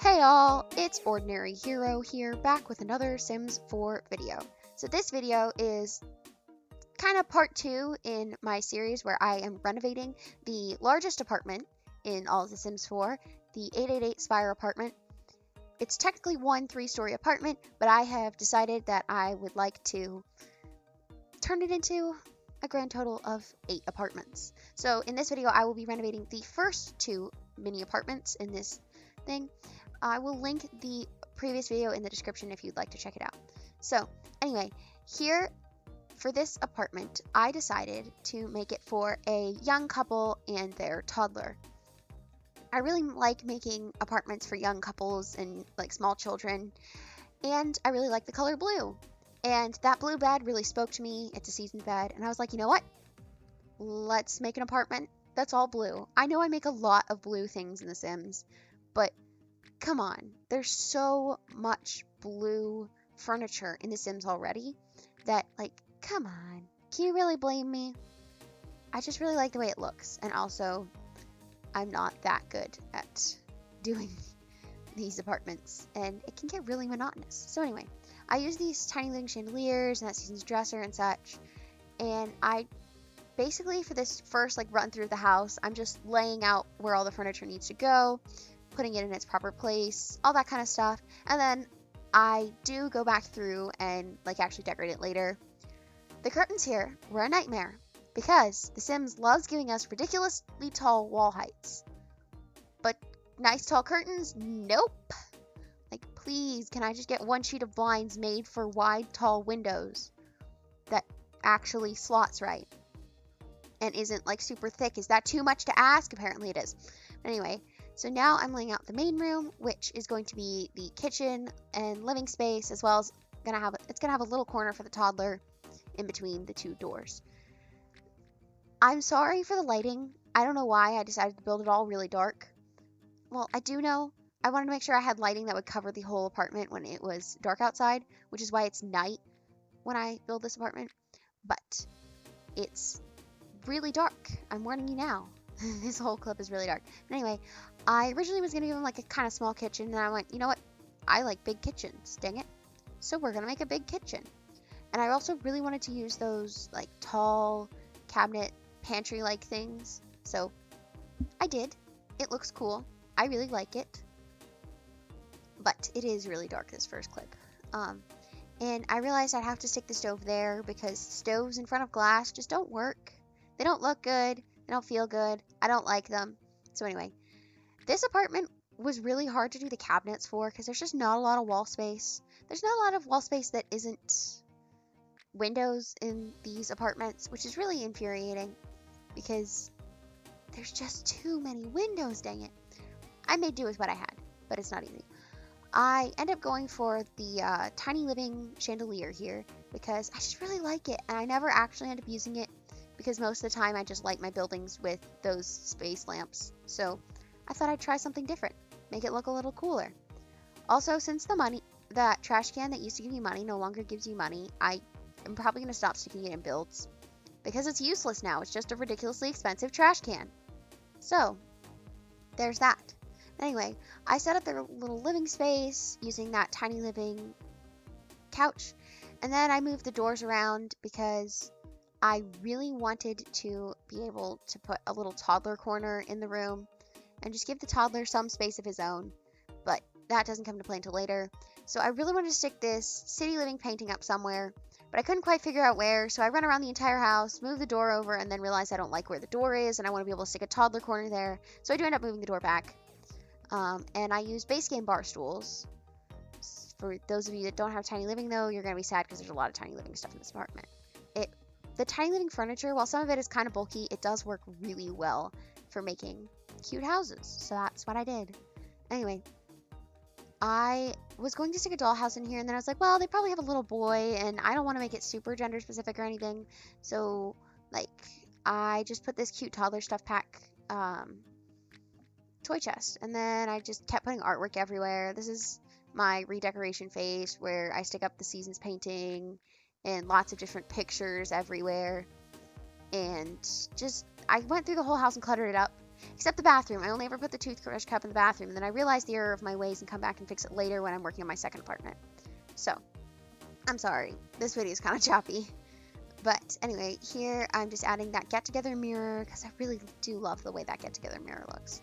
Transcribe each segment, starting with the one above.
Hey all, it's Ordinary Hero here, back with another Sims 4 video. So this video is kind of part 2 in my series where I am renovating the largest apartment in all of the Sims 4, the 888 Spire apartment. It's technically one 3-story apartment, but I have decided that I would like to turn it into a grand total of 8 apartments. So in this video I will be renovating the first 2 mini apartments in this thing. I will link the previous video in the description if you'd like to check it out. So anyway, here for this apartment, I decided to make it for a young couple and their toddler. I really like making apartments for young couples and like small children, and I really like the color blue. And that blue bed really spoke to me. It's a seasoned bed, and I was like, you know what? Let's make an apartment that's all blue. I know I make a lot of blue things in The Sims, but come on, there's so much blue furniture in The Sims already that, like, come on, can you really blame me? I just really like the way it looks, and also, I'm not that good at doing these apartments, and it can get really monotonous. So anyway, I use these tiny living chandeliers and that season's dresser and such, and I basically, for this first, like, run through the house, I'm just laying out where all the furniture needs to go, putting it in its proper place, all that kind of stuff. And then I do go back through and like actually decorate it later. The curtains here were a nightmare because The Sims loves giving us ridiculously tall wall heights. But nice tall curtains? Nope. Like, please, can I just get one sheet of blinds made for wide tall windows that actually slots right and isn't like super thick? Is that too much to ask? Apparently it is. But anyway, so now I'm laying out the main room, which is going to be the kitchen and living space, as well as it's gonna have a little corner for the toddler in between the 2 doors. I'm sorry for the lighting. I don't know why I decided to build it all really dark. Well, I do know I wanted to make sure I had lighting that would cover the whole apartment when it was dark outside, which is why it's night when I build this apartment. But it's really dark. I'm warning you now. This whole clip is really dark. But anyway, I originally was going to give him like a kind of small kitchen, and I went, you know what? I like big kitchens, dang it. So we're going to make a big kitchen. And I also really wanted to use those like tall cabinet pantry-like things. So I did. It looks cool. I really like it. But it is really dark, this first clip. And I realized I'd have to stick the stove there because stoves in front of glass just don't work. They don't look good. They don't feel good. I don't like them. So anyway, this apartment was really hard to do the cabinets for because there's just not a lot of wall space. There's not a lot of wall space that isn't windows in these apartments, which is really infuriating because there's just too many windows, dang it. I made do with what I had, but it's not easy. I end up going for the tiny living chandelier here because I just really like it, and I never actually end up using it because most of the time I just light my buildings with those space lamps. So I thought I'd try something different, make it look a little cooler. Also, since that trash can that used to give you money no longer gives you money, I am probably going to stop sticking it in builds because it's useless now. It's just a ridiculously expensive trash can. So there's that. Anyway, I set up their little living space using that tiny living couch, and then I moved the doors around because I really wanted to be able to put a little toddler corner in the room and just give the toddler some space of his own, but that doesn't come to play until later. So I really wanted to stick this city living painting up somewhere, but I couldn't quite figure out where, so I run around the entire house, move the door over, and then realize I don't like where the door is, and I want to be able to stick a toddler corner there, so I do end up moving the door back. And I use base game bar stools. For those of you that don't have tiny living, though, you're going to be sad because there's a lot of tiny living stuff in this apartment. The tiny living furniture, while some of it is kind of bulky, it does work really well for making cute houses. So that's what I did. Anyway, I was going to stick a dollhouse in here, and then I was like, well, they probably have a little boy, and I don't want to make it super gender specific or anything. So, like, I just put this cute toddler stuff pack toy chest, and then I just kept putting artwork everywhere. This is my redecoration phase where I stick up the season's painting and lots of different pictures everywhere, and just I went through the whole house and cluttered it up Except the bathroom. I only ever put the toothbrush cup in the bathroom, and then I realized the error of my ways and come back and fix it later when I'm working on my second apartment. So, I'm sorry. This video is kind of choppy. But anyway, here I'm just adding that get-together mirror because I really do love the way that get-together mirror looks.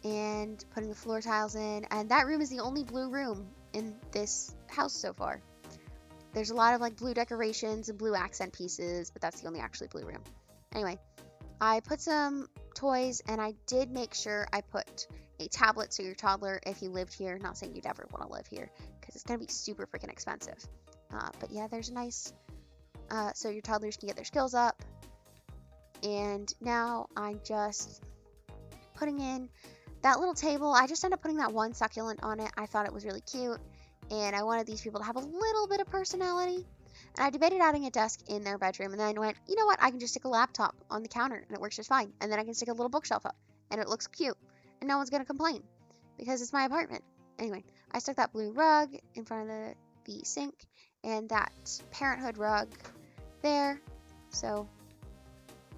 And putting the floor tiles in, and that room is the only blue room in this house so far. There's a lot of like blue decorations and blue accent pieces, but that's the only actually blue room. Anyway, I put some toys, and I did make sure I put a tablet so your toddler, if you lived here, not saying you'd ever want to live here, because it's going to be super freaking expensive. But yeah, there's a nice, so your toddlers can get their skills up. And now I'm just putting in that little table. I just ended up putting that one succulent on it. I thought it was really cute, and I wanted these people to have a little bit of personality. And I debated adding a desk in their bedroom, and then I went, you know what, I can just stick a laptop on the counter, and it works just fine. And then I can stick a little bookshelf up, and it looks cute, and no one's going to complain, because it's my apartment. Anyway, I stuck that blue rug in front of the sink, and that Parenthood rug there. So,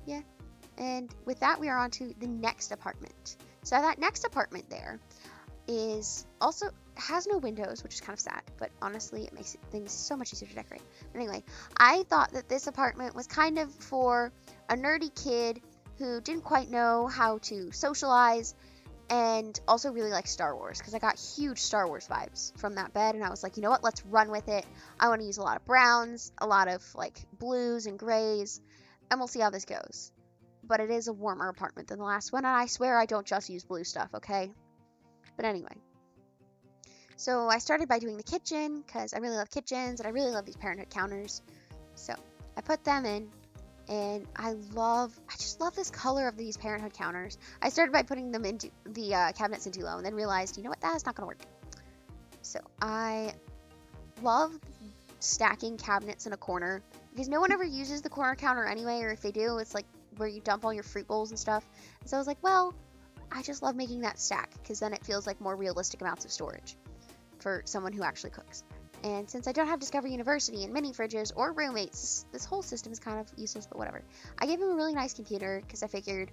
yeah. And with that, we are on to the next apartment. So that next apartment there is also has no windows, which is kind of sad, but honestly, it makes things so much easier to decorate. But anyway, I thought that this apartment was kind of for a nerdy kid who didn't quite know how to socialize and also really like Star Wars, because I got huge Star Wars vibes from that bed, and I was like, you know what, let's run with it. I want to use a lot of browns, a lot of like blues and grays, and we'll see how this goes. But it is a warmer apartment than the last one, and I swear I don't just use blue stuff, okay? But anyway. So I started by doing the kitchen, because I really love kitchens, and I really love these Parenthood counters. So I put them in, and I just love this color of these Parenthood counters. I started by putting them into the cabinets in too low, and then realized, you know what, that's not going to work. So I love stacking cabinets in a corner, because no one ever uses the corner counter anyway, or if they do, it's like where you dump all your fruit bowls and stuff. And so I was like, well, I just love making that stack, because then it feels like more realistic amounts of storage for someone who actually cooks. And since I don't have Discover University and mini fridges or roommates, this whole system is kind of useless, but whatever. I gave him a really nice computer because I figured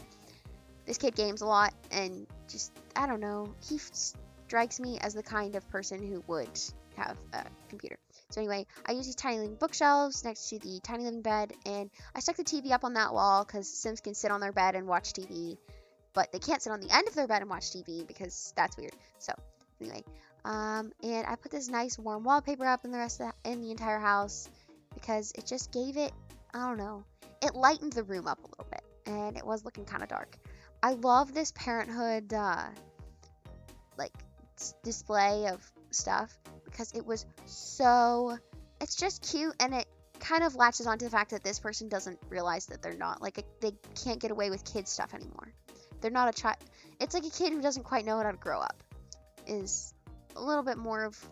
this kid games a lot, and just, I don't know, he strikes me as the kind of person who would have a computer. So anyway, I use these tiny living bookshelves next to the tiny living bed, and I stuck the TV up on that wall because Sims can sit on their bed and watch TV, but they can't sit on the end of their bed and watch TV because that's weird. So anyway, and I put this nice warm wallpaper up in the entire house because it just gave it, I don't know, it lightened the room up a little bit, and it was looking kind of dark. I love this Parenthood like display of stuff because it was it's just cute, and it kind of latches onto the fact that this person doesn't realize that they're not like they can't get away with kid stuff anymore. They're not a child. It's like a kid who doesn't quite know how to grow up is a little bit more of,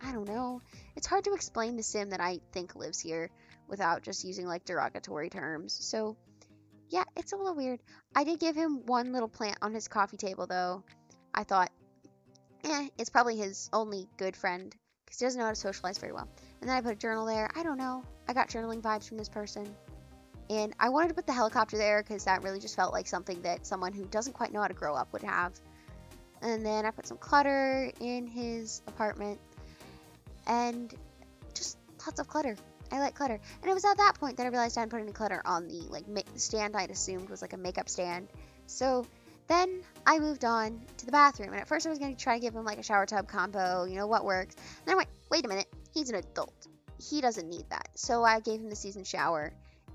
I don't know. It's hard to explain the Sim that I think lives here without just using like derogatory terms. So yeah, it's a little weird. I did give him one little plant on his coffee table though. I thought, it's probably his only good friend because he doesn't know how to socialize very well. And then I put a journal there. I don't know. I got journaling vibes from this person. And I wanted to put the helicopter there because that really just felt like something that someone who doesn't quite know how to grow up would have. And then I put some clutter in his apartment, and just lots of clutter. I like clutter. And it was at that point that I realized I hadn't put any clutter on the like stand I'd assumed was like a makeup stand. So then I moved on to the bathroom, and at first I was going to try to give him like a shower tub combo, you know, what works. And then I went, wait a minute, he's an adult. He doesn't need that. So I gave him the seasoned shower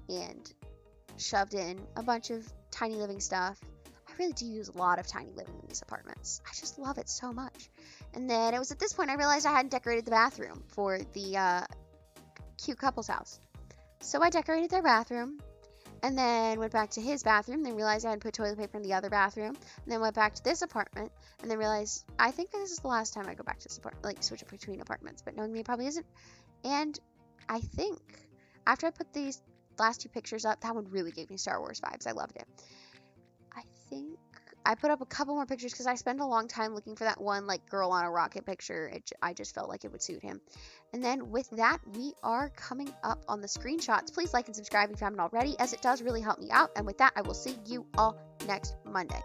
and shoved in a bunch of tiny living stuff. I really do use a lot of tiny living in these apartments. I just love it so much. And then it was at this point I realized I hadn't decorated the bathroom for the cute couple's house. So I decorated their bathroom, and then went back to his bathroom, then realized I hadn't put toilet paper in the other bathroom, and then went back to this apartment, and then realized I think this is the last time I go back to this apartment, like switch up between apartments, but knowing me, it probably isn't. And I think after I put these last two pictures up, that one really gave me Star Wars vibes. I loved it. I think I put up a couple more pictures because I spent a long time looking for that one like girl on a rocket picture. I just felt like it would suit him. And then with that, we are coming up on the screenshots. Please like and subscribe if you haven't already, as it does really help me out. And with that, I will see you all next Monday.